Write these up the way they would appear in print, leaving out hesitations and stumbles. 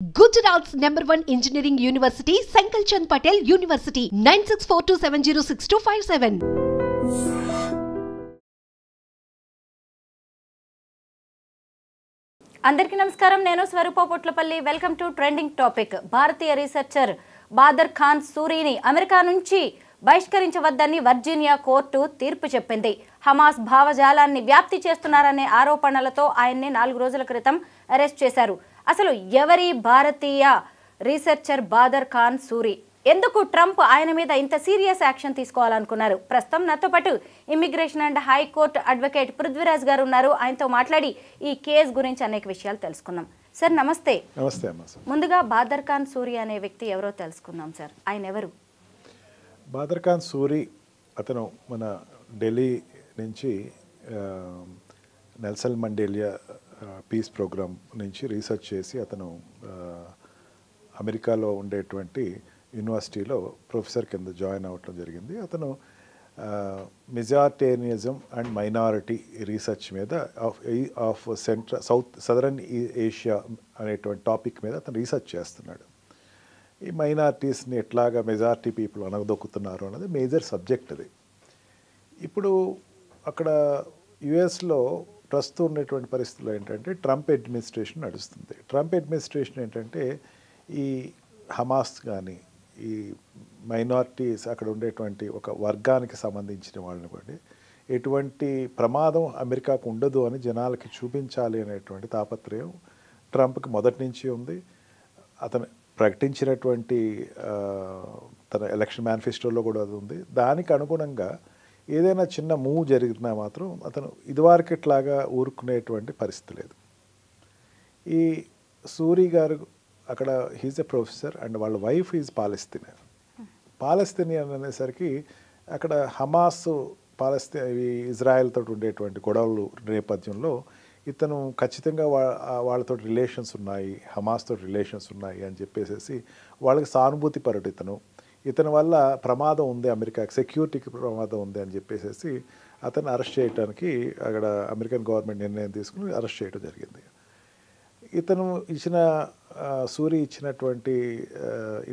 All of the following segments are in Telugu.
Gujarat's #1 engineering university, Sankalchand Patel University, 9642706257. అందరికీ నమస్కారం. నేను Swaroopa Potlapalli. Welcome to trending topic. భారతీయ రీసెర్చర్ బాదర్ ఖాన్ సూరీని అమెరికా నుంచి బహిష్కరించవద్దని వర్జీనియా కోర్టు తీర్పు చెప్పింది. హమాస్ భావజాలాన్ని వ్యాప్తి చేస్తున్నారనే ఆరోపణలతో ఆయన్ని 4 రోజుల క్రితం అరెస్ట్ చేశారు. అసలు ఎవరి భారతీయ రీసెర్చర్ బాదర్ ఖాన్ సూరీ? ఎందుకు ట్రంప్ ఆయన మీద ఇంత సీరియస్ యాక్షన్ తీసుకోవాలనుకున్నారు? ప్రస్తుతం నాతో పాటు immigration and high court advocate Prithviraj గారు ఉన్నారు. ఆయనతో మాట్లాడి ఈ కేసు గురించి అనేక విషయాలు తెలుసుకుందాం. సార్ నమస్తే. నమస్తే అమ్మా. ముందుగా బాదర్ ఖాన్ సూరీ అనే వ్యక్తి ఎవరో తెలుసుకుందాం సార్. ఆయన ఎవరు? బాదర్ ఖాన్ సూరీ అతను మన ఢిల్లీ నుంచి నెల్సన్ మండేలియా పీస్ ప్రోగ్రామ్ నుంచి రీసెర్చ్ చేసి అతను అమెరికాలో ఉండేటువంటి యూనివర్సిటీలో ప్రొఫెసర్ కింద జాయిన్ అవ్వటం జరిగింది. అతను మెజారిటేరియనిజం అండ్ మైనారిటీ రీసెర్చ్ మీద ఆఫ్ సదరన్ ఏషియా అనేటువంటి టాపిక్ మీద అతను రీసెర్చ్ చేస్తున్నాడు. ఈ మైనారిటీస్ని ఎట్లాగా మెజారిటీ పీపుల్ అనగదొక్కుతున్నారు అన్నది మేజర్ సబ్జెక్ట్ అది. ఇప్పుడు అక్కడ యుఎస్లో ప్రస్తుతం ఉన్నటువంటి పరిస్థితులు ఏంటంటే ట్రంప్ అడ్మినిస్ట్రేషన్ నడుస్తుంది. ట్రంప్ అడ్మినిస్ట్రేషన్ ఏంటంటే ఈ హమాస్ కానీ ఈ మైనారిటీస్ అక్కడ ఉండేటువంటి ఒక వర్గానికి సంబంధించిన వాళ్ళని కూడా ఎటువంటి ప్రమాదం అమెరికాకు ఉండదు అని జనాలకి చూపించాలి అనేటువంటి తాపత్రయం ట్రంప్కి మొదటి నుంచి ఉంది. అతను ప్రకటించినటువంటి తన ఎలక్షన్ మేనిఫెస్టోలో కూడా అది ఉంది. దానికి అనుగుణంగా ఏదైనా చిన్న మూవ్ జరిగినా మాత్రం అతను ఇదివరకు ఇట్లాగా ఊరుకునేటువంటి పరిస్థితి లేదు. ఈ సూరీ గారు అక్కడ హీజ్ ఎ ప్రొఫెసర్ అండ్ వాళ్ళ వైఫ్ ఈజ్ పాలస్తీనియన్ అనేసరికి అక్కడ హమాస్ ఇజ్రాయెల్ తోటి ఉండేటువంటి గొడవలు నేపథ్యంలో ఇతను ఖచ్చితంగా వాళ్ళతో రిలేషన్స్ ఉన్నాయి, హమాస్ తోటి రిలేషన్స్ ఉన్నాయి అని చెప్పేసి వాళ్ళకి సానుభూతి పరుడు ఇతని వల్ల ప్రమాదం ఉంది, అమెరికాకి సెక్యూరిటీకి ప్రమాదం ఉంది అని చెప్పేసి అతను అరెస్ట్ చేయడానికి అక్కడ అమెరికన్ గవర్నమెంట్ నిర్ణయం తీసుకుని అరెస్ట్ చేయడం జరిగింది. ఇతను సూరీ ఇచ్చినటువంటి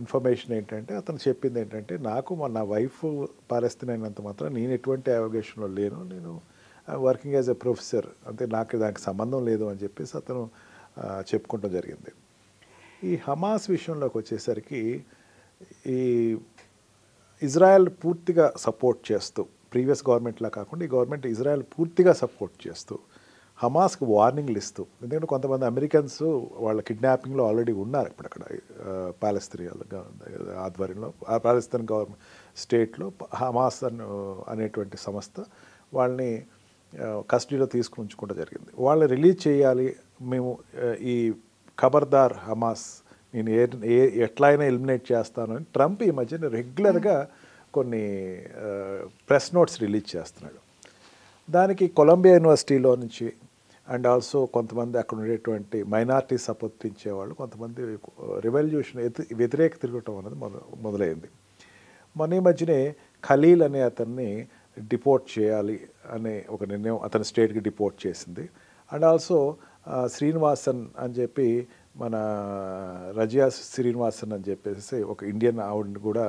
ఇన్ఫర్మేషన్ ఏంటంటే అతను చెప్పింది ఏంటంటే నాకు నా వైఫ్ పాలస్తీన్ అయినంత మాత్రం నేను ఎటువంటి అవకాశంలో లేను, నేను వర్కింగ్ యాజ్ ఎ ప్రొఫెసర్, అంటే నాకు దానికి సంబంధం లేదు అని చెప్పేసి అతను చెప్పుకోవడం జరిగింది. ఈ హమాస్ విషయంలోకి వచ్చేసరికి ఈ ఇజ్రాయెల్ పూర్తిగా సపోర్ట్ చేస్తూ, ప్రీవియస్ గవర్నమెంట్లా కాకుండా ఈ గవర్నమెంట్ ఇజ్రాయెల్ పూర్తిగా సపోర్ట్ చేస్తూ హమాస్కి వార్నింగ్లు ఇస్తూ, ఎందుకంటే కొంతమంది అమెరికన్స్ వాళ్ళ కిడ్నాపింగ్లో ఆల్రెడీ ఉన్నారు ఇప్పుడు అక్కడ పాలస్తీనియన్ ఆధ్వర్యంలో. పాలస్తీన్ గవర్నమెంట్ స్టేట్లో హమాస్ అనేటువంటి సంస్థ వాళ్ళని కస్టడీలో తీసుకుని ఉంచుకోవడం జరిగింది. వాళ్ళని రిలీజ్ చేయాలి, మేము ఈ ఖబర్దార్ హమాస్ నేను ఎట్లా అయినా ఎలిమినేట్ చేస్తాను అని ట్రంప్ ఈ మధ్యన రెగ్యులర్గా కొన్ని ప్రెస్ నోట్స్ రిలీజ్ చేస్తున్నాడు. దానికి కొలంబియా యూనివర్సిటీలో నుంచి అండ్ ఆల్సో కొంతమంది అక్కడ ఉండేటువంటి మైనారిటీ సపోర్టించేవాళ్ళు కొంతమంది రెవల్యూషన్ వ్యతిరేక తిరగటం అనేది మొదలైంది. మొన్న ఈ మధ్యనే ఖలీల్ అనే అతన్ని డిపోర్ట్ చేయాలి అనే ఒక నిర్ణయం అతని స్టేట్కి డిపోర్ట్ చేసింది. అండ్ ఆల్సో శ్రీనివాసన్ అని చెప్పి మన రజియా శ్రీనివాసన్ అని చెప్పేసి ఒక ఇండియన్ ఆవిడని కూడా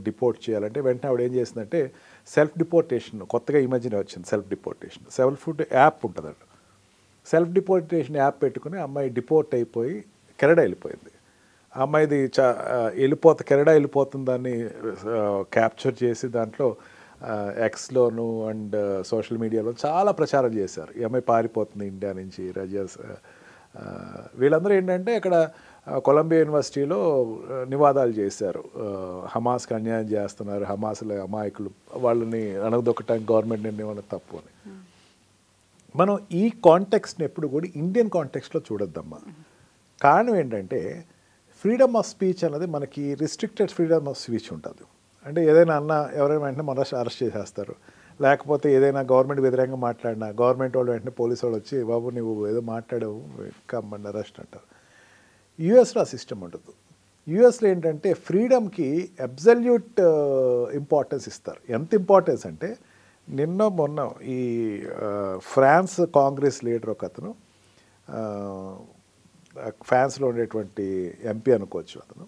డిపోర్ట్ చేయాలంటే వెంటనే ఆవిడ ఏం చేసిందంటే సెల్ఫ్ డిపోర్టేషన్, కొత్తగా ఈ మధ్యనే వచ్చింది సెల్ఫ్ డిపోర్టేషన్, యాప్ ఉంటుందండి. సెల్ఫ్ డిపోర్టేషన్ యాప్ పెట్టుకుని అమ్మాయి డిపోర్ట్ అయిపోయి కెనడా వెళ్ళిపోయింది. ఆ అమ్మాయిది కెనడా వెళ్ళిపోతుంది, దాన్ని క్యాప్చర్ చేసి దాంట్లో ఎక్స్లోను అండ్ సోషల్ మీడియాలో చాలా ప్రచారం చేశారు. ఈ అమ్మాయి పారిపోతుంది ఇండియా నుంచి. వీళ్ళందరూ ఏంటంటే ఇక్కడ కొలంబియా యూనివర్సిటీలో నివాదాలు చేశారు, హమాస్కి అన్యాయం చేస్తున్నారు, హమాస్ల అమాయకులు, వాళ్ళని అణగదొక్కటానికి గవర్నమెంట్ నిర్ణయం అనేది తప్పు అని. మనం ఈ కాంటెక్స్ట్ని ఎప్పుడు కూడా ఇండియన్ కాంటెక్స్ట్లో చూడొద్దమ్మా. కారణం ఏంటంటే ఫ్రీడమ్ ఆఫ్ స్పీచ్ అన్నది మనకి రిస్ట్రిక్టెడ్ ఫ్రీడమ్ ఆఫ్ స్పీచ్ ఉంటుంది. అంటే ఏదైనా ఎవరైనా వెంటనే మన అరెస్ట్ చేసేస్తారు, లేకపోతే ఏదైనా గవర్నమెంట్ వ్యతిరేకంగా మాట్లాడినా గవర్నమెంట్ వాళ్ళు వెంటనే పోలీసు వాళ్ళు వచ్చి బాబు నువ్వు ఏదో మాట్లాడావు కమ్మండి అరెస్ట్ అంటారు. యూఎస్లో ఆ సిస్టమ్ ఉంటుంది. యూఎస్లో ఏంటంటే ఫ్రీడమ్కి అబ్సల్యూట్ ఇంపార్టెన్స్ ఇస్తారు. ఎంత ఇంపార్టెన్స్ అంటే మొన్న ఈ ఫ్రాన్స్ కాంగ్రెస్ లీడర్ ఒక అతను ఫ్రాన్స్లో ఉండేటువంటి ఎంపీ అనుకోవచ్చు అతను.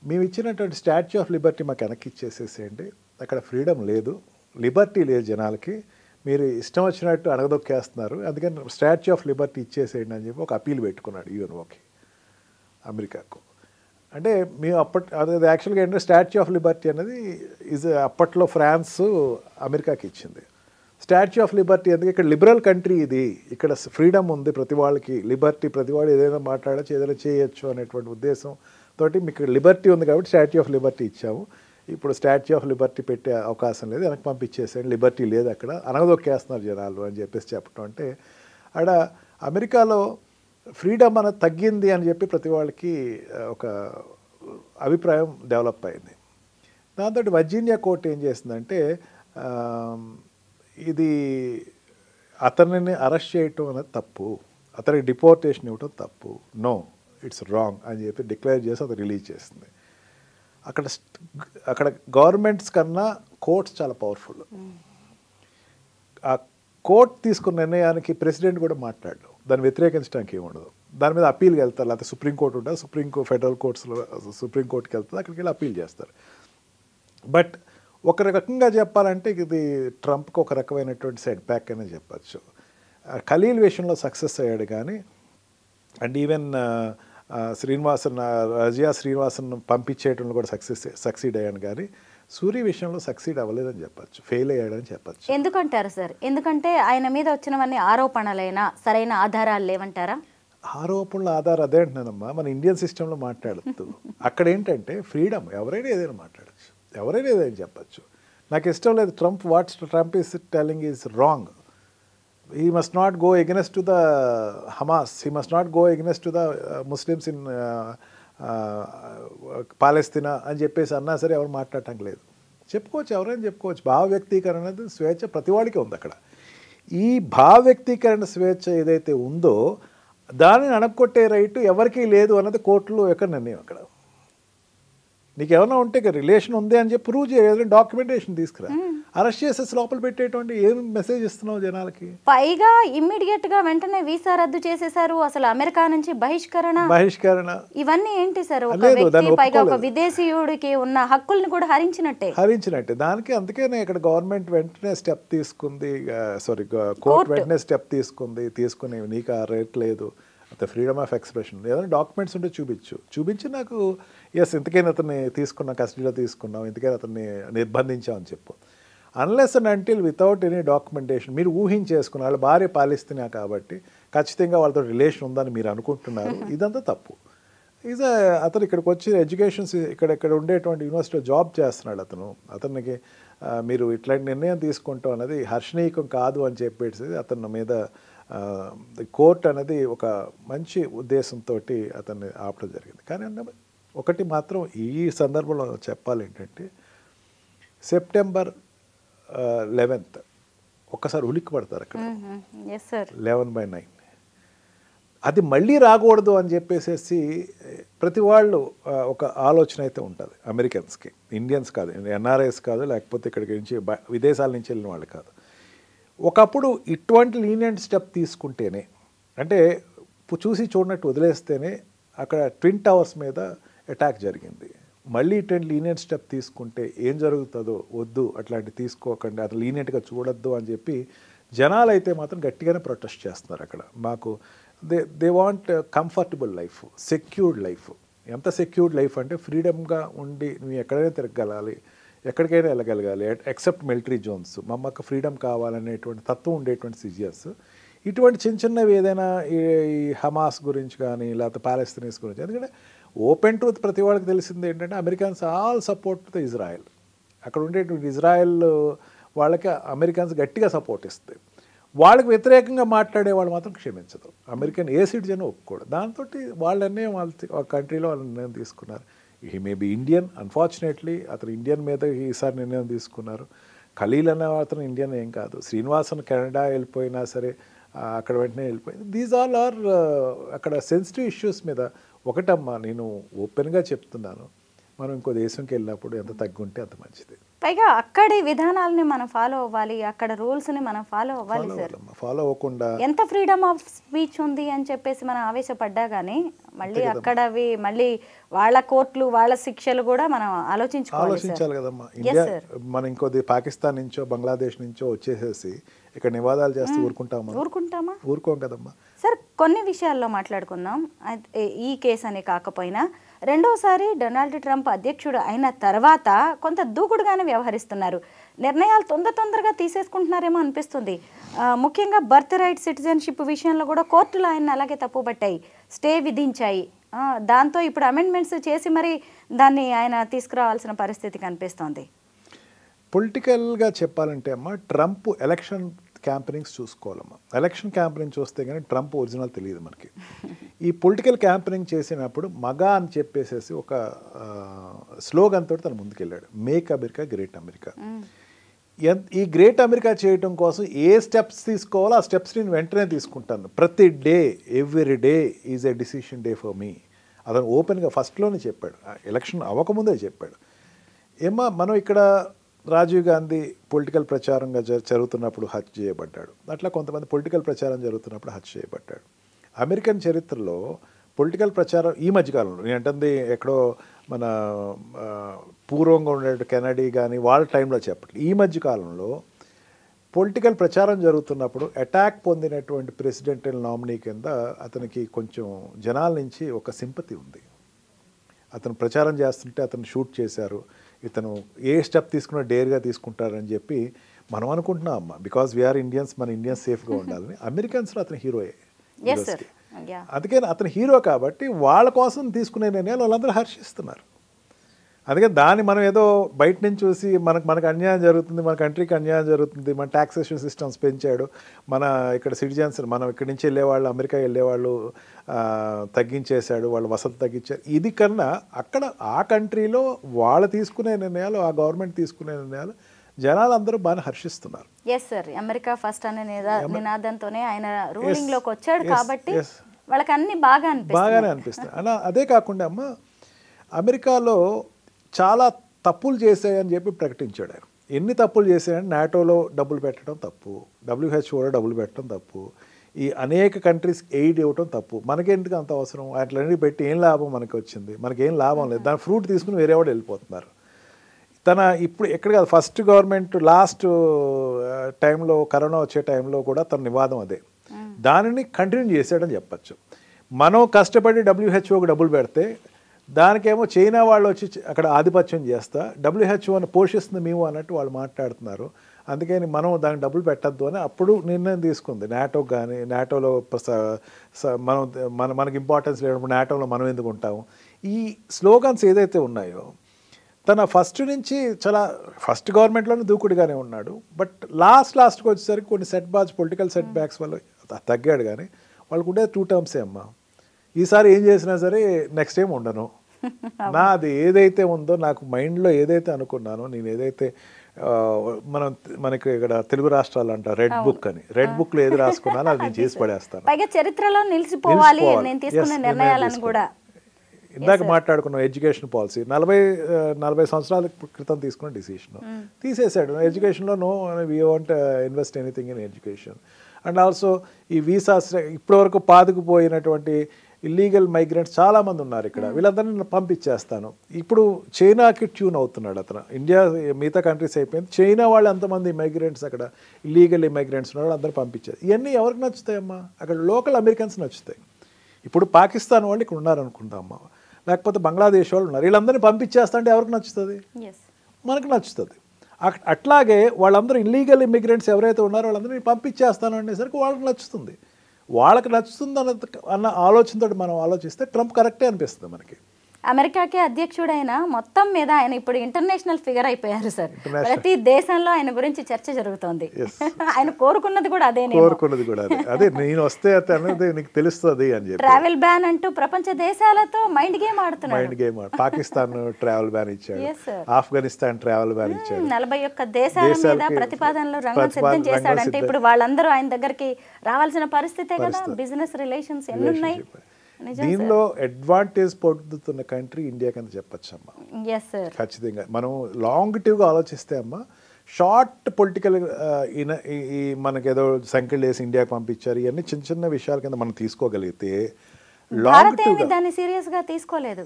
మేము ఇచ్చినటువంటి స్టాచ్యూ ఆఫ్ లిబర్టీ మాకు వెనక్కి ఇచ్చేసేసేయండి, అక్కడ ఫ్రీడమ్ లేదు, లిబర్టీ లేదు జనాలకి, మీరు ఇష్టం వచ్చినట్టు అణగదొక్కేస్తున్నారు, అందుకని స్టాచ్యూ ఆఫ్ లిబర్టీ ఇచ్చేసేయండి అని చెప్పి ఒక అపీల్ పెట్టుకున్నాడు యుఎన్ఓకి, అమెరికాకు. అంటే మేము అది యాక్చువల్గా ఏంటంటే స్టాచ్యూ ఆఫ్ లిబర్టీ అనేది అప్పట్లో ఫ్రాన్స్ అమెరికాకి ఇచ్చింది. స్టాచ్యూ ఆఫ్ లిబర్టీ ఎందుకు, ఇక్కడ లిబరల్ కంట్రీ ఇది, ఇక్కడ ఫ్రీడమ్ ఉంది ప్రతి వాళ్ళకి, లిబర్టీ ప్రతి వాళ్ళు ఏదైనా మాట్లాడచ్చు ఏదైనా చేయొచ్చు అనేటువంటి ఉద్దేశంతో మీకు లిబర్టీ ఉంది కాబట్టి స్టాచ్యూ ఆఫ్ లిబర్టీ ఇచ్చాము. ఇప్పుడు స్టాచ్యూ ఆఫ్ లిబర్టీ పెట్టే అవకాశం లేదు, వెనక్కి పంపించేసాను, లిబర్టీ లేదు అక్కడ, అనగదొక్కేస్తున్నారు జనాలు అని చెప్పేసి చెప్పడం. అంటే ఆడ అమెరికాలో ఫ్రీడమ్ అనేది తగ్గింది అని చెప్పి ప్రతి వాళ్ళకి ఒక అభిప్రాయం డెవలప్ అయింది. దాంతో వర్జీనియా కోర్టు ఏం చేసిందంటే ఇది అతనిని అరెస్ట్ చేయటం అనేది తప్పు, అతనికి డిపోర్టేషన్ ఇవ్వటం తప్పు, నో ఇట్స్ రాంగ్ అని చెప్పి డిక్లేర్ చేసి అది రిలీజ్ చేసింది. అక్కడ గవర్నమెంట్స్ కన్నా కోర్ట్స్ చాలా పవర్ఫుల్. ఆ కోర్ట్ తీసుకున్న నిర్ణయానికి ప్రెసిడెంట్ కూడా మాట్లాడరు, దాన్ని వ్యతిరేకించడానికి ఏమి ఉండదు, దాని మీద అప్పీల్కి వెళ్తారు. లేకపోతే సుప్రీంకోర్టు ఉంటుంది, ఫెడరల్ కోర్ట్స్లో సుప్రీంకోర్టుకి వెళ్తుంది, అక్కడికి వెళ్ళి అప్పీల్ చేస్తారు. బట్ ఒక రకంగా చెప్పాలంటే ఇది ట్రంప్కి ఒక రకమైనటువంటి సెట్ బ్యాక్ అనే చెప్పచ్చు. ఖలీల్ విషయంలో సక్సెస్ అయ్యాడు కానీ, అండ్ ఈవెన్ రజియా శ్రీనివాసన్ పంపించేయడంలో కూడా సక్సీడ్ అయ్యాను కానీ సూరి విషయంలో సక్సీడ్ అవ్వలేదని చెప్పచ్చు, ఫెయిల్ అయ్యాడని చెప్పచ్చు. ఎందుకంటారు సార్? ఎందుకంటే ఆయన మీద వచ్చినవన్నీ ఆరోపణలైనా సరైన ఆధారాలు లేవంటారా? ఆరోపణల ఆధారం అదే అంటున్నానమ్మా, మన ఇండియన్ సిస్టంలో మాట్లాడుతూ అక్కడ ఏంటంటే ఫ్రీడమ్, ఎవరైనా ఏదైనా మాట్లాడచ్చు, ఎవరైనా ఏదైనా చెప్పచ్చు. నాకు ఇష్టం లేదు Trump is telling is wrong, he must not go against to the Hamas, he must not go against to the Muslims in Palestine అని చెప్పేసి అన్నా సరే ఎవరు మాట్లాడటం లేదు. చెప్పుకోవచ్చు, ఎవరైనా చెప్పుకోవచ్చు, భావ వ్యక్తీకరణ అనేది స్వేచ్ఛ ప్రతి వాడికి ఉంది. అక్కడ ఈ భావ వ్యక్తీకరణ స్వేచ్ఛ ఏదైతే ఉందో దానిని అణగొట్టే రైటు ఎవరికీ లేదు అన్నది కోర్టులో ఎక్కడ నిర్ణయం. అక్కడ నీకు ఏమైనా ఉంటే రిలేషన్ ఉంది అని చెప్పి ప్రూవ్ చేయాలి, డాక్యుమెంటేషన్ తీసుకురా, అరెస్ట్ చేసేసి లోపల పెట్టేటువంటి ఏం మెసేజ్ ఇస్తున్నావు జనాలకి? పైగా ఇమ్మీడియట్ గా వెంటనే వీసా రద్దు చేసేసారు, అసలు అమెరికా నుంచి బహిష్కరణ ఇవన్నీ ఏంటి సార్? పైగా ఒక విదేశీయుడికి ఉన్న హక్కుల్ని కూడా హరించినట్టే దానికి. అందుకనే ఇక్కడ గవర్నమెంట్ వెంటనే స్టెప్ తీసుకుంది, కోర్టు వెంటనే స్టెప్ తీసుకుని నీకు ఆ రేట్ లేదు, అతను ఫ్రీడమ్ ఆఫ్ ఎక్స్ప్రెషన్, ఏదైనా డాక్యుమెంట్స్ ఉంటే చూపించి నాకు ఎస్ ఇంతకైనా అతన్ని తీసుకున్నాం, కస్టడీలో తీసుకున్నాం, ఇంతకైనా అతన్ని నిర్బంధించామని చెప్పు. Unless and until without any documentation మీరు ఊహించేసుకున్న వాళ్ళ భార్య పాలిస్తున్నా కాబట్టి ఖచ్చితంగా వాళ్ళతో రిలేషన్ ఉందని మీరు అనుకుంటున్నారు, ఇదంతా తప్పు. అతను ఇక్కడికి వచ్చి ఎడ్యుకేషన్స్ ఇక్కడ ఉండేటువంటి యూనివర్సిటీలో జాబ్ చేస్తున్నాడు అతనికి మీరు ఇట్లాంటి నిర్ణయం తీసుకుంటాం అనేది హర్షణీయకం కాదు అని చెప్పేసి అతని మీద కోర్టు అనేది ఒక మంచి ఉద్దేశంతో అతన్ని ఆపడం జరిగింది. కానీ ఒకటి మాత్రం ఈ సందర్భంలో చెప్పాలి ఏంటంటే సెప్టెంబర్ 11th ఒక్కసారి ఉలిక్కి పడతారు అక్కడ 11/9, అది మళ్ళీ రాకూడదు అని చెప్పేసి ప్రతి వాళ్ళు ఒక ఆలోచన అయితే ఉంటుంది అమెరికన్స్కి, ఇండియన్స్ కాదు, ఎన్ఆర్ఐస్ కాదు, లేకపోతే ఇక్కడికి నుంచి విదేశాల నుంచి వెళ్ళిన వాళ్ళు కాదు. ఒకప్పుడు ఇటువంటి లీనియంట్ స్టెప్ తీసుకుంటేనే, అంటే చూసి చూడనట్టు వదిలేస్తేనే అక్కడ ట్విన్ టవర్స్ మీద అటాక్ జరిగింది. మళ్ళీ ఇటువంటి లీనియంట్ స్టెప్ తీసుకుంటే ఏం జరుగుతుందో వద్దు, అట్లాంటి తీసుకోకండి, అది లీనియంట్గా చూడొద్దు అని చెప్పి జనాలు అయితే మాత్రం గట్టిగానే ప్రొటెస్ట్ చేస్తున్నారు. అక్కడ మాకు they want comfortable life, secured life. ఎంత సెక్యూర్డ్ లైఫ్ అంటే ఫ్రీడమ్గా ఉండి నువ్వు ఎక్కడైనా తిరగగలాలి, ఎక్కడికైనా వెళ్ళగలగాలి, ఎక్సెప్ట్ మిలిటరీ జోన్స్, మమ్మకు ఫ్రీడమ్ కావాలనేటువంటి తత్వం ఉండేటువంటి సిజియర్స్. ఇటువంటి చిన్నవి ఏదైనా ఈ హమాస్ గురించి కానీ లేకపోతే పాలస్తీనీస్ గురించి, ఎందుకంటే ఓపెన్ ట్రూత్ ప్రతి వాళ్ళకి తెలిసింది ఏంటంటే Americans all support the Israel. అక్కడ ఉండేటువంటి ఇజ్రాయెల్ వాళ్ళకి అమెరికన్స్ గట్టిగా సపోర్ట్ ఇస్తుంది. వాళ్ళకి వ్యతిరేకంగా మాట్లాడే వాళ్ళు మాత్రం క్షమించదు. అమెరికన్ ఏ సిటిజన్ ఒప్పుకోడు. దాంతో వాళ్ళనే వాళ్ళ కంట్రీలో వాళ్ళ నిర్ణయం తీసుకున్నారు. He may be Indian, unfortunately అతను ఇండియన్ మీద ఈసారి నిర్ణయం తీసుకున్నారు. ఖలీల్ అనే అతను ఇండియన్ ఏం కాదు, శ్రీనివాసన్ కెనడా వెళ్ళిపోయినా సరే అక్కడ వెంటనే వెళ్ళిపోయింది. దీస్ ఆల్ ఆర్ అక్కడ సెన్సిటివ్ ఇష్యూస్ మీద. ఒకటమ్మా నేను ఓపెన్గా చెప్తున్నాను, మనం ఇంకో దేశంకి వెళ్ళినప్పుడు ఎంత తగ్గుంటే అంత మంచిది. పైగా అక్కడి విధానాలని మనం ఫాలో అవ్వాలి, అక్కడ రూల్స్ని మనం ఫాలో అవ్వాలి సార్. ఫాలో అవ్వకుండా ఎంత ఫ్రీడమ్ ఆఫ్ స్పీచ్ ఉంది అని చెప్పేసి మనం ఆవేశపడ్డా కానీ మళ్ళీ అక్కడవి మళ్ళీ వాళ్ళ కోర్టులు వాళ్ళ శిక్షలు కూడా మనం ఆలోచించాలి కదమ్మా. ఇండియా మనం ఇంకోది పాకిస్తాన్ నుంచో బంగ్లాదేశ్ నుంచో వచ్చేసేసి ఇక్కడ నివాదాలు చేస్తూ ఊరుకుంటామా? ఊరుకోం కదమ్మా. సార్ కొన్ని విషయాల్లో మాట్లాడుకుందాం. ఈ కేసు అని కాకపోయినా రెండోసారి డొనాల్డ్ ట్రంప్ అధ్యక్షుడు అయిన తర్వాత కొంత దూకుడుగానే వ్యవహరిస్తున్నారు. నిర్ణయాలు తొందరగా తీసేసుకుంటున్నారేమో అనిపిస్తుంది. ముఖ్యంగా బర్త్ రైట్ సిటిజన్షిప్ విషయంలో కూడా కోర్టులు ఆయన అలాగే తప్పుపట్టాయి, స్టే విధించాయి. దాంతో ఇప్పుడు అమెండ్మెంట్స్ చేసి మరి దాన్ని ఆయన తీసుకురావాల్సిన పరిస్థితి కనిపిస్తోంది. పొలిటికల్గా చెప్పాలంటే అమ్మా ట్రంప్ ఎలక్షన్ క్యాంపెనింగ్స్ చూసుకోవాలమ్మా. ఎలక్షన్ క్యాంపెనింగ్ చూస్తే కానీ ట్రంప్ ఒరిజినల్ తెలియదు మనకి. ఈ పొలిటికల్ క్యాంపెనింగ్ చేసినప్పుడు మగా అని చెప్పేసేసి ఒక స్లోగన్ తోటి తను ముందుకెళ్ళాడు, మేక్ అమెరికా గ్రేట్ అమెరికా. ఈ గ్రేట్ అమెరికా చేయటం కోసం ఏ స్టెప్స్ తీసుకోవాలో ఆ స్టెప్స్ నేను వెంటనే తీసుకుంటాను. ప్రతి day every day is a decision day for me. అతను ఓపెన్గా ఫస్ట్లోనే చెప్పాడు, ఎలక్షన్ అవ్వకముందే చెప్పాడు. ఏమా మనం ఇక్కడ రాజీవ్ గాంధీ పొలిటికల్ ప్రచారంగా జరుగుతున్నప్పుడు హత్య చేయబడ్డాడు. అట్లా కొంతమంది పొలిటికల్ ప్రచారం జరుగుతున్నప్పుడు హత్య చేయబడ్డాడు. అమెరికన్ చరిత్రలో పొలిటికల్ ప్రచారం ఈ మధ్యకాలంలో నేను అంటుంది ఎక్కడో మన పూర్వంగా ఉండే కెనడీ కానీ వాళ్ళ టైంలో చెప్పట్లేదు. ఈ మధ్యకాలంలో పొలిటికల్ ప్రచారం జరుగుతున్నప్పుడు అటాక్ పొందినటువంటి ప్రెసిడెంటల్ నామినీ కింద అతనికి కొంచెం జనాల నుంచి ఒక సింపతి ఉంది. అతను ప్రచారం చేస్తుంటే అతను షూట్ చేశారు, ఇతను ఏ స్టెప్ తీసుకున్నా డేర్గా తీసుకుంటారని చెప్పి మనం అనుకుంటున్నాం అమ్మ. బికాజ్ వీఆర్ ఇండియన్స్, మన ఇండియన్స్ సేఫ్గా ఉండాలని. అమెరికన్స్లో అతను హీరోయే. అందుకని అతను హీరో కాబట్టి వాళ్ళ కోసం తీసుకునే నిర్ణయాలు వాళ్ళందరూ హర్షిస్తున్నారు. అందుకని దాన్ని మనం ఏదో బయట నుంచి చూసి మనకు అన్యాయం జరుగుతుంది, మన కంట్రీకి అన్యాయం జరుగుతుంది, మన ట్యాక్సేషన్ సిస్టమ్స్ పెంచాడు, మన ఇక్కడ సిటిజన్స్ మనం ఇక్కడి నుంచి వెళ్ళేవాళ్ళు అమెరికా వెళ్ళేవాళ్ళు తగ్గించేశాడు, వాళ్ళ వసతి తగ్గించారు. ఇది కన్నా అక్కడ ఆ కంట్రీలో వాళ్ళు తీసుకునే నిర్ణయాలు, ఆ గవర్నమెంట్ తీసుకునే నిర్ణయాలు జనాలందరూ బాగా హర్షిస్తున్నారు. ఎస్ సార్, అమెరికా ఫస్ట్ అనే నినాదంతోనే ఆయన రూలింగ్ లోకి వచ్చాడు కాబట్టి వాళ్ళకి అన్ని బాగానే అనిపిస్తాయి. అలా అదే కాకుండా అమ్మ అమెరికాలో చాలా తప్పులు చేశాయని చెప్పి ప్రకటించాడు ఆయన. ఎన్ని తప్పులు చేశాయని నాటోలో డబ్బులు పెట్టడం తప్పు, WHOలో డబ్బులు పెట్టడం తప్పు, ఈ అనేక కంట్రీస్ ఎయిడ్ ఇవ్వటం తప్పు. మనకేంటికి అంత అవసరం? అట్లన్నీ పెట్టి ఏం లాభం మనకి వచ్చింది? మనకేం లాభం లేదు. దాని ఫ్రూట్ తీసుకుని వేరే వాడు వెళ్ళిపోతున్నారు. తన ఇప్పుడు ఎక్కడ కాదు, ఫస్ట్ గవర్నమెంట్ లాస్ట్ టైంలో కరోనా వచ్చే టైంలో కూడా తన నివాదం అదే. దానిని కంటిన్యూ చేసాడని చెప్పచ్చు. మనం కష్టపడి WHO డబ్బులు పెడితే దానికేమో చైనా వాళ్ళు వచ్చి అక్కడ ఆధిపత్యం చేస్తా WHOని పోషిస్తుంది మేము అన్నట్టు వాళ్ళు మాట్లాడుతున్నారు. అందుకని మనం దానికి డబ్బులు పెట్టద్దు అని అప్పుడు నిర్ణయం తీసుకుంది. నాటోకి కానీ, నాటోలో మనకి ఇంపార్టెన్స్ లేనప్పుడు నాటోలో మనం ఎందుకు ఉంటాము, ఈ స్లోగన్స్ ఏదైతే ఉన్నాయో తన ఫస్ట్ నుంచి చాలా ఫస్ట్ గవర్నమెంట్లోనే దూకుడుగానే ఉన్నాడు. బట్ లాస్ట్కి వచ్చేసరికి కొన్ని పొలిటికల్ సెట్ బ్యాక్స్ వల్ల తగ్గాడు. కానీ వాళ్ళకు ఉండే 2 టర్మ్సే అమ్మా. ఈసారి ఏం చేసినా సరే నెక్స్ట్ టైం ఉండను, నాది ఏదైతే ఉందో నాకు మైండ్లో ఏదైతే అనుకున్నానో నేను ఏదైతే మనకి ఇక్కడ తెలుగు రాష్ట్రాలు అంట రెడ్ బుక్ అని, రెడ్ బుక్లో ఏది రాసుకున్నానో అది నేను చేసి పడేస్తాను. చరిత్రలో నిలిచిపోవాలి నేను తీసుకున్న నిర్ణయాలను కూడా. ఇందాక మాట్లాడుకున్నాం ఎడ్యుకేషన్ పాలసీ 40 సంవత్సరాల క్రితం తీసుకున్న డిసిషన్ తీసేశాడు. ఎడ్యుకేషన్లో no, we want invest anything in education. And also ఈ వీసాస్ ఇప్పటివరకు పాదుకుపోయినటువంటి ఇల్లీగల్ మైగ్రెంట్స్ చాలామంది ఉన్నారు ఇక్కడ, వీళ్ళందరినీ పంపించేస్తాను. ఇప్పుడు చైనాకి ట్యూన్ అవుతున్నాడు అతను. ఇండియా మిగతా కంట్రీస్ అయిపోయింది, చైనా వాళ్ళు ఎంతమంది ఇమైగ్రెంట్స్ అక్కడ ఇల్లీగల్ ఇమైగ్రెంట్స్ ఉన్నారు అందరూ పంపించారు. ఇవన్నీ ఎవరికి నచ్చుతాయమ్మా? అక్కడ లోకల్ అమెరికన్స్ నచ్చుతాయి. ఇప్పుడు పాకిస్తాన్ వాళ్ళు ఇక్కడ ఉన్నారనుకుంటామమ్మా, లేకపోతే బంగ్లాదేశ్ వాళ్ళు ఉన్నారు, వీళ్ళందరినీ పంపించేస్తా అంటే ఎవరికి నచ్చుతుంది? మనకు నచ్చుతుంది. అట్లాగే వాళ్ళందరూ ఇల్లీగల్ ఇమిగ్రెంట్స్ ఎవరైతే ఉన్నారో వాళ్ళందరినీ పంపించేస్తాను అనేసరికి వాళ్ళకి నచ్చుతుంది. వాళ్ళకి నచ్చుతుంది అన్న ఆలోచనతో మనం ఆలోచిస్తే ట్రంప్ కరెక్టే అనిపిస్తుంది మనకి. అమెరికాకి అధ్యక్షుడైన మొత్తం మీద ఆయన ఇప్పుడు ఇంటర్నేషనల్ ఫిగర్ అయిపోయారు సార్. ప్రతి దేశంలో ఆయన గురించి చర్చ జరుగుతోంది. ఆయన కోరుకున్నది కూడా అదే, అదే నేను వస్తే అనేది నీకు తెలుస్తుంది అని చెప్పి ట్రావెల్ బ్యాన్ అంటూ ప్రపంచ దేశాలతో మైండ్ గేమ్ ఆడుతున్నాడు. పాకిస్తాన్ ట్రావెల్ బ్యాన్ ఇచ్చాడు, ఆఫ్ఘనిస్తాన్ ట్రావెల్ బ్యాన్ ఇచ్చాడు, 41 దేశాల మీద ప్రతిపాదనలు రంగం సిద్ధం చేశాడంటే ఇప్పుడు వాళ్ళందరూ ఆయన దగ్గరికి రావాల్సిన పరిస్థితే కదా. బిజినెస్ రిలేషన్స్ ఎన్ని ఉన్నాయి? దీనిలో అడ్వాంటేజ్ పొందుతున్న కంట్రీ ఇండియా కింద చెప్పచ్చు అమ్మా. Yes sir. ఖచ్చితంగా మనం లాంగిటివ్గా ఆలోచిస్తే అమ్మా, షార్ట్ పొలిటికల్ ఈ మనకేదో సంఖ్యలు వేసి ఇండియాకి పంపించారు, ఇవన్నీ చిన్న చిన్న విషయాల కింద మనం తీసుకోగలిగితే దాన్ని సీరియస్ గా తీసుకోలేదు.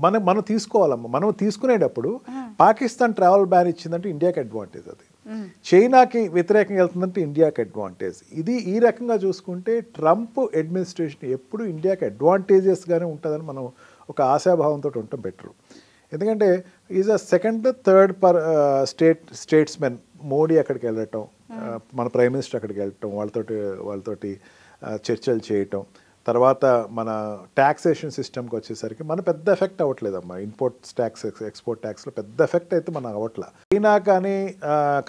మనం తీసుకోవాలమ్మా. మనం తీసుకునేటప్పుడు పాకిస్తాన్ ట్రావెల్ బ్యాన్ ఇచ్చిందంటే ఇండియాకి అడ్వాంటేజ్, అది చైనాకి వ్యతిరేకంగా వెళ్తుందంటే ఇండియాకి అడ్వాంటేజ్. ఇది ఈ రకంగా చూసుకుంటే ట్రంప్ అడ్మినిస్ట్రేషన్ ఎప్పుడు ఇండియాకి అడ్వాంటేజెస్గానే ఉంటుందని మనం ఒక ఆశాభావంతో ఉండటం బెటరు. ఎందుకంటే is a second third statesmen. Modi అక్కడికి వెళ్ళటం, మన ప్రైమ్ మినిస్టర్ అక్కడికి వెళ్ళటం, వాళ్ళతోటి చర్చలు చేయటం, తర్వాత మన ట్యాక్సేషన్ సిస్టమ్కి వచ్చేసరికి మన పెద్ద ఎఫెక్ట్ అవ్వట్లేదమ్మా. ఇంపోర్ట్ ట్యాక్స్ ఎక్స్పోర్ట్ ట్యాక్స్లో పెద్ద ఎఫెక్ట్ అయితే మనకు అవ్వట్లా. చైనా కానీ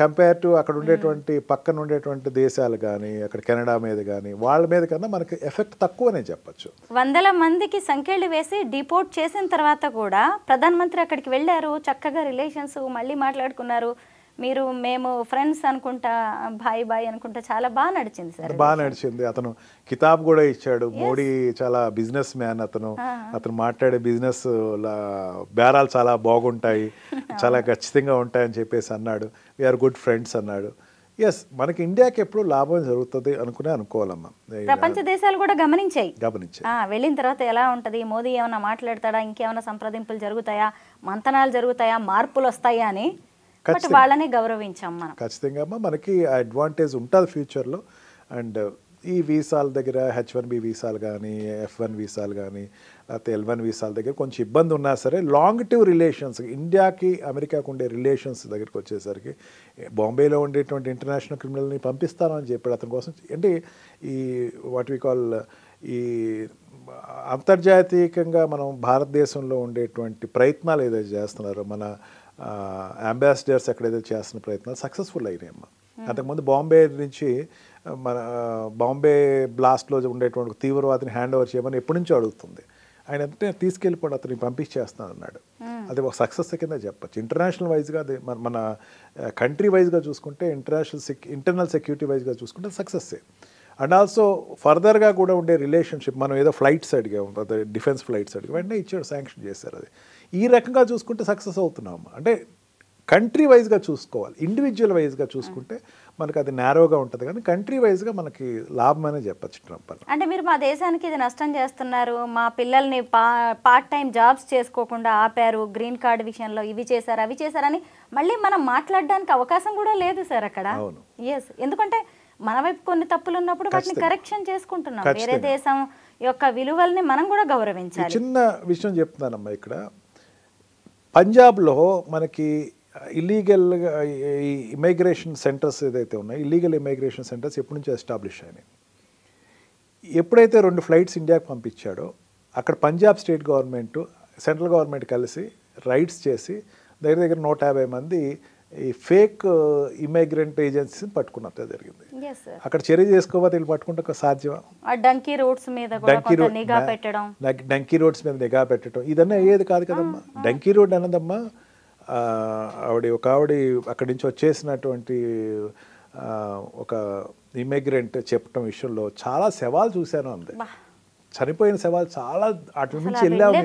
కంపేర్ టు అక్కడ ఉండేటువంటి పక్కన ఉండేటువంటి దేశాలు కానీ, అక్కడ కెనడా మీద కానీ వాళ్ళ మీద కన్నా మనకి ఎఫెక్ట్ తక్కువనే చెప్పచ్చు. వందల మందికి సంఖ్యలు వేసి డిపోర్ట్ చేసిన తర్వాత కూడా ప్రధానమంత్రి అక్కడికి వెళ్ళారు, చక్కగా రిలేషన్స్ మళ్ళీ మాట్లాడుకున్నారు. మేము ఫ్రెండ్స్ అనుకుంటా, బాయ్ బాయ్ అనుకుంటా, చాలా బాగా నడిచింది సార్. బాగా నడిచింది. అతను కితాబ్ కూడా ఇచ్చాడు. మోడీ చాలా బిజినెస్ మ్యాన్, అతను మాట్లాడే బిజినెస్ బేరాలు చాలా బాగుంటాయి, చాలా ఖచ్చితంగా ఉంటాయని చెప్పేసి అన్నాడు. వీఆర్ గుడ్ ఫ్రెండ్స్ అన్నాడు. ఎస్, మనకి ఇండియాకి ఎప్పుడు లాభం జరుగుతుంది అనుకోవాలమ్మా. ప్రపంచ దేశాలు కూడా గమనించాయి. వెళ్ళిన తర్వాత ఎలా ఉంటది, మోదీ ఏమైనా మాట్లాడతాడా, ఇంకేమైనా సంప్రదింపులు జరుగుతాయా, మంతనాలు జరుగుతాయా, మార్పులు వస్తాయా అని వాళ్ళని గౌరవించాం మనం. ఖచ్చితంగా అమ్మా, మనకి ఆ అడ్వాంటేజ్ ఉంటుంది ఫ్యూచర్లో. అండ్ ఈ వీసాల దగ్గర H1B వీసాలు కానీ, F1 వీసాలు కానీ, లేకపోతే L1 వీసాల దగ్గర కొంచెం ఇబ్బంది ఉన్నా సరే, లాంగిటివ్ రిలేషన్స్ ఇండియాకి అమెరికాకు ఉండే రిలేషన్స్ దగ్గరికి వచ్చేసరికి బాంబేలో ఉండేటువంటి ఇంటర్నేషనల్ క్రిమినల్ని పంపిస్తాను అని చెప్పాడు. అతని కోసం అంటే ఈ వాట్ వి కాల్ ఈ అంతర్జాతీయంగా మనం భారతదేశంలో ఉండేటువంటి ప్రయత్నాలు ఏదైతే చేస్తున్నారో, మన అంబాసిడర్స్ ఎక్కడైతే చేస్తున్న ప్రయత్నాలు సక్సెస్ఫుల్ అయినాయమ్మా. అంతకుముందు బాంబే నుంచి మన బాంబే బ్లాస్ట్లో ఉండేటువంటి తీవ్రవాదిని హ్యాండ్ ఓవర్ చేయమని ఎప్పటి నుంచో అడుగుతుంది. ఆయన అంటే తీసుకెళ్ళిపోయి అతన్ని పంపించేస్తాను అన్నాడు. అది ఒక సక్సెస్ కింద చెప్పచ్చు. ఇంటర్నేషనల్ వైజ్గా అది మన కంట్రీ వైజ్గా చూసుకుంటే, ఇంటర్నల్ సెక్యూరిటీ వైజ్గా చూసుకుంటే సక్సెస్సే. అండ్ ఆల్సో ఫర్దర్గా కూడా ఉండే రిలేషన్షిప్, మనం ఏదో ఫ్లైట్స్ అడిగాం, అదే డిఫెన్స్ ఫ్లైట్స్ అడిగాం, వెంటనే ఇచ్చాడు, శాంక్షన్ చేశారు. అది ఈ రకంగా చూసుకుంటే సక్సెస్ అవుతున్నాం. అంటే కంట్రీ వైజ్గా చూసుకోవాలి, ఇండివిజువల్ వైజ్గా చూసుకుంటే మనకు అది నేరోగా ఉంటుంది, కానీ కంట్రీ వైజ్గా మనకి లాభం అనే చెప్పచ్చు ట్రంప్ అని. అంటే మీరు మా దేశానికి ఇది నష్టం చేస్తున్నారు, మా పిల్లల్ని పార్ట్ టైం జాబ్స్ చేసుకోకుండా ఆపారు, గ్రీన్ కార్డు విషయంలో ఇవి చేశారు అవి చేశారని మళ్ళీ మనం మాట్లాడడానికి అవకాశం కూడా లేదు సార్ అక్కడ. ఎస్, ఎందుకంటే మన వైపు కొన్ని తప్పులు ఉన్నప్పుడు వాటిని కరెక్షన్ చేసుకుంటున్నాం. వేరే దేశం యొక్క విలువల్ని మనం కూడా గౌరవించాలి. చిన్న విషయం చెప్తున్నానమ్మా, ఇక్కడ పంజాబ్లో మనకి ఇల్లీగల్గా ఈ ఇమిగ్రేషన్ సెంటర్స్ ఏదైతే ఉన్నాయో, ఇల్లీగల్ ఇమిగ్రేషన్ సెంటర్స్ ఎప్పటి నుంచి ఎస్టాబ్లిష్ అయినాయి. ఎప్పుడైతే 2 ఫ్లైట్స్ ఇండియాకి పంపించాడో, అక్కడ Punjab state government central government కలిసి రైడ్స్ చేసి దగ్గర 150 మంది ఈ ఫేక్ ఇమిగ్రెంట్ ఏజెన్సీని పట్టుకున్నట్టు జరిగింది. అక్కడ చర్య చేసుకోవాలి, వీళ్ళు పట్టుకుంటే సాధ్యమా? డంకీ రోడ్స్ మీద నిఘా పెట్టడం ఇదన్నీ అయ్యేది కాదు కదమ్మా. డంకీ రోడ్ అన్నదమ్మా, ఒక ఆవిడ అక్కడి నుంచి వచ్చేసినటువంటి ఒక ఇమిగ్రెంట్ చెప్పడం విషయంలో చాలా శవాలు చూశాను అంది. చనిపోయిన శవాలు చాలా, అటు నుంచి వెళ్ళాము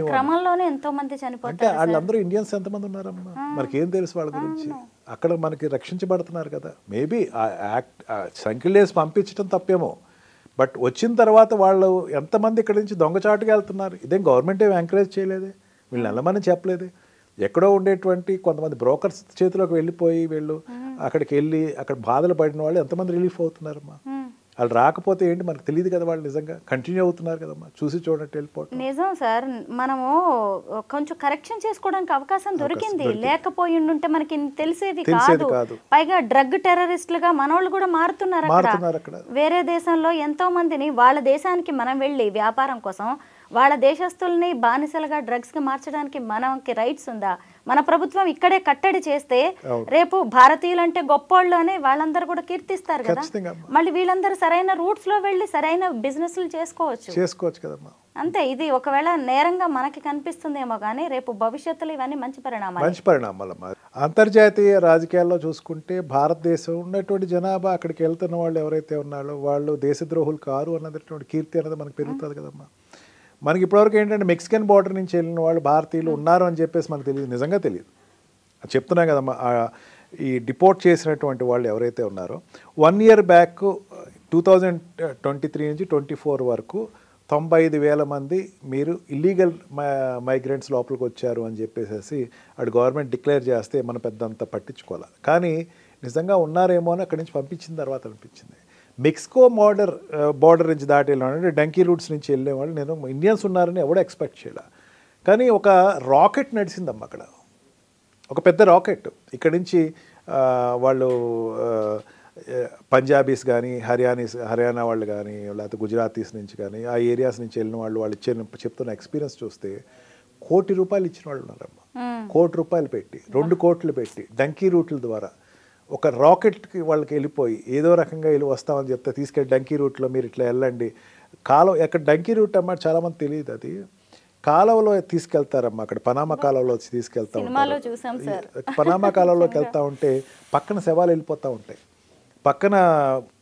అంటే వాళ్ళందరూ ఇండియన్స్ ఎంతమంది ఉన్నారమ్మా, మనకేం తెలుసు వాళ్ళ గురించి? అక్కడ మనకి రక్షించబడుతున్నారు కదా. మేబీ ఆ యాక్ట్ సంఖ్యలేసి పంపించడం తప్పేమో, బట్ వచ్చిన తర్వాత వాళ్ళు ఎంతమంది ఇక్కడి నుంచి దొంగచాటుగా వెళ్తున్నారు, ఇదేం గవర్నమెంట్ ఏం ఎంకరేజ్ చేయలేదే, వీళ్ళు వెళ్ళమని చెప్పలేదు. ఎక్కడో ఉండేటువంటి కొంతమంది బ్రోకర్స్ చేతిలోకి వెళ్ళిపోయి వీళ్ళు అక్కడికి వెళ్ళి అక్కడ బాధలు పడిన వాళ్ళు ఎంతమంది రిలీఫ్ అవుతున్నారమ్మా. వాళ్ళు రాకపోతే ఏంటి మనకు తెలియదు కదా, వాళ్ళు నిజంగా కంటిన్యూ అవుతున్నారు కదమ్మా, చూసి చూడట్టు వెళ్ళిపోవడం. నిజం సార్, మనము కొంచెం కరెక్షన్ చేసుకోవడానికి అవకాశం దొరికింది, లేకపోయి ఉంటే మనకి తెలిసేది కాదు. పైగా డ్రగ్ టెర్రరిస్టులుగా మనోళ్ళు కూడా మారుతున్నారు అక్కడ. వేరే దేశంలో ఎంతో మందిని వాళ్ళ దేశానికి మనం వెళ్ళి వ్యాపారం కోసం వాళ్ళ దేశస్తుల్ని బానిసలుగా డ్రగ్స్ కి మార్చడానికి మనకి రైట్స్ ఉందా? మన ప్రభుత్వం ఇక్కడే కట్టడి చేస్తే రేపు భారతీయులంటే గొప్పోళ్ళు అని వాళ్ళందరూ కూడా కీర్తిస్తారు కదా. మళ్ళీ వీళ్ళందరూ సరైన రూట్స్ లో వెళ్ళి సరైన బిజినెస్లు చేసుకోవచ్చు కదమ్మా. అంతే. ఇది ఒకవేళ నేరంగా మనకి కనిపిస్తుందేమో కానీ రేపు భవిష్యత్తులో ఇవన్నీ మంచి పరిణామాలు. అంతర్జాతీయ రాజకీయాల్లో చూసుకుంటే భారతదేశం ఉన్నటువంటి జనాభా అక్కడికి వెళ్తున్న వాళ్ళు ఎవరైతే ఉన్నారో వాళ్ళు దేశద్రోహులు కారు అన్నటువంటి కీర్తి అనేది మనకు పెరుగుతుంది కదమ్మా. మనకి ఇప్పటివరకు ఏంటంటే మెక్సికన్ బార్డర్ నుంచి వెళ్ళిన వాళ్ళు భారతీయులు ఉన్నారు అని చెప్పేసి మనకు తెలియదు, నిజంగా తెలియదు. చెప్తున్నాం కదమ్మా, ఈ డిపోర్ట్ చేసినటువంటి వాళ్ళు ఎవరైతే ఉన్నారో 1 year బ్యాక్ 2023 నుంచి 24 వరకు 95,000 మంది మీరు ఇల్లీగల్ మైగ్రెంట్స్ లోపలికి వచ్చారు అని చెప్పేసి అటు గవర్నమెంట్ డిక్లేర్ చేస్తే మనం పెద్దంత పట్టించుకోవాలి. కానీ నిజంగా ఉన్నారేమో అని అక్కడి నుంచి పంపించిన తర్వాత అనిపించింది. మెక్సికో బార్డర్ నుంచి దాటి వెళ్ళిన డంకీ రూట్స్ నుంచి వెళ్ళేవాళ్ళు నేను ఇండియన్స్ ఉన్నారని ఎవడో ఎక్స్పెక్ట్ చేయాలి. కానీ ఒక రాకెట్ నడిచిందమ్మా అక్కడ, ఒక పెద్ద రాకెట్. ఇక్కడి నుంచి వాళ్ళు పంజాబీస్ కానీ హర్యానా వాళ్ళు కానీ లేకపోతే గుజరాతీస్ నుంచి కానీ ఆ ఏరియాస్ నుంచి వెళ్ళిన వాళ్ళు చెప్తున్న ఎక్స్పీరియన్స్ చూస్తే ₹1 కోటి ఇచ్చిన వాళ్ళు ఉన్నారమ్మా. ₹1 కోటి పెట్టి 2 కోట్లు పెట్టి డంకీ రూట్ల ద్వారా ఒక రాకెట్కి వాళ్ళకి వెళ్ళిపోయి ఏదో రకంగా వెళ్ళి వస్తామని చెప్తే తీసుకెళ్ళి డంకీ రూట్లో మీరు ఇట్లా వెళ్ళండి. కాలువ ఎక్కడ డంకీ రూట్ అమ్మా చాలామంది తెలియదు, అది కాలువలో తీసుకెళ్తారమ్మా. అక్కడ పనామా కాలువలో వచ్చి తీసుకెళ్తా ఉంటారు. పనామా కాలువలోకి వెళ్తూ ఉంటే పక్కన శవాలు వెళ్ళిపోతూ ఉంటాయి, పక్కన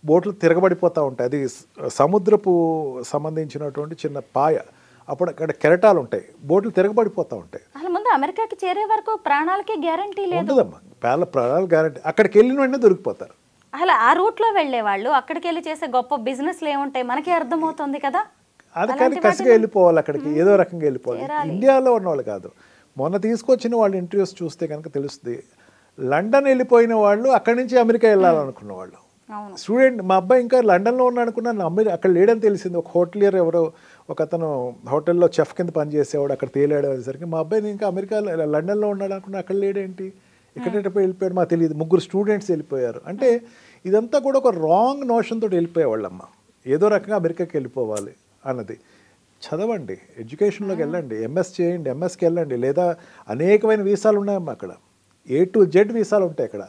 బోట్లు తిరగబడిపోతూ ఉంటాయి. అది సముద్రపు సంబంధించినటువంటి చిన్న పాయ. అప్పుడు అక్కడ కెరటాలు ఉంటాయి, బోట్లు తిరగబడిపోతూ ఉంటాయి. ముందు అమెరికాకి చేరే వరకు ప్రాణాలకి గ్యారంటీ లేదు. ఉంటుందమ్మా, ప్రాణాలు గ్యారంటీ. అక్కడికి వెళ్ళిన వెంటనే దొరికిపోతారు. అసలు ఆ రూట్లో వెళ్ళే వాళ్ళు అక్కడికి వెళ్ళి చేసే గొప్ప బిజినెస్లు ఏముంటాయి మనకి అర్థమవుతుంది కదా. అది కానీ కసిగా వెళ్ళిపోవాలి, అక్కడికి ఏదో రకంగా వెళ్ళిపోవాలి. ఇండియాలో ఉన్న వాళ్ళు కాదు, మొన్న తీసుకొచ్చిన వాళ్ళు ఇంటర్వ్యూస్ చూస్తే కనుక తెలుస్తుంది. లండన్ వెళ్ళిపోయిన వాళ్ళు అక్కడి నుంచి అమెరికా వెళ్ళాలనుకున్న వాళ్ళు స్టూడెంట్. మా అబ్బాయి ఇంకా లండన్లో ఉన్నాడు అనుకున్నాను, అక్కడ లేడని తెలిసింది. ఒక హోటలియర్ ఎవరో ఒక అతను హోటల్లో చెఫ్ కింద పనిచేసేవాడు, అక్కడ తేలాడు అనేసరికి మా అబ్బాయి ఇంకా అమెరికా లండన్లో ఉన్నాడు అనుకున్నా, అక్కడ లేడేంటి ఎక్కడెక్కడ వెళ్ళిపోయాడు మాకు తెలియదు. 3 స్టూడెంట్స్ వెళ్ళిపోయారు. అంటే ఇదంతా కూడా ఒక రాంగ్ నోషన్ తోటి వెళ్ళిపోయేవాళ్ళమ్మ. ఏదో రకంగా అమెరికాకి వెళ్ళిపోవాలి అన్నది. చదవండి, ఎడ్యుకేషన్లోకి వెళ్ళండి, ఎంఎస్ చేయండి, ఎంఎస్కి వెళ్ళండి, లేదా అనేకమైన వీసాలు ఉన్నాయమ్మా అక్కడ. A to Z వీసాలు ఉంటాయి అక్కడ.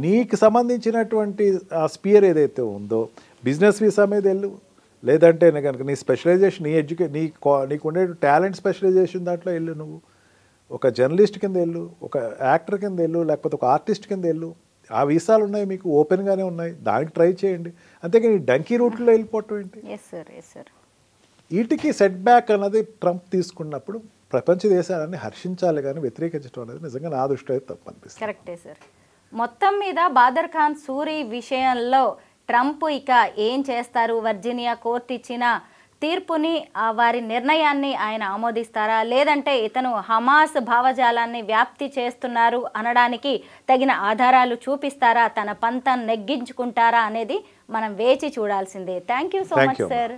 నీకు సంబంధించినటువంటి ఆ స్పియర్ ఏదైతే ఉందో బిజినెస్ వీసా మీద వెళ్ళు, లేదంటే కనుక నీ స్పెషలైజేషన్ నీకు ఉండే టాలెంట్ స్పెషలైజేషన్ దాంట్లో వెళ్ళు. నువ్వు ఒక జర్నలిస్ట్ కింద వెళ్ళు, ఒక యాక్టర్ కింద వెళ్ళు, లేకపోతే ఒక ఆర్టిస్ట్ కింద వెళ్ళు. ఆ వీసాలు ఉన్నాయి మీకు, ఓపెన్గానే ఉన్నాయి, దానికి ట్రై చేయండి. అంతేకాని డంకీ రూట్లో వెళ్ళిపోవటం ఏంటి? వీటికి సెట్ బ్యాక్ అన్నది ట్రంప్ తీసుకున్నప్పుడు ప్రపంచ దేశాలన్నీ హర్షించాలి, కానీ వ్యతిరేకించడం అనేది నిజంగా నా దృష్టి అయితే తప్పు అనిపిస్తుంది. కరెక్టే సార్. మొత్తం మీద బాదర్ ఖాన్ సూరి విషయంలో ట్రంప్ ఇక ఏం చేస్తారు? వర్జీనియా కోర్టు ఇచ్చిన తీర్పుని, వారి నిర్ణయాన్ని ఆయన ఆమోదిస్తారా, లేదంటే ఇతను హమాస్ భావజాలాన్ని వ్యాప్తి చేస్తున్నారు అనడానికి తగిన ఆధారాలు చూపిస్తారా, తన పంతం నెగ్గించుకుంటారా అనేది మనం వేచి చూడాల్సిందే. Thank you so much sir.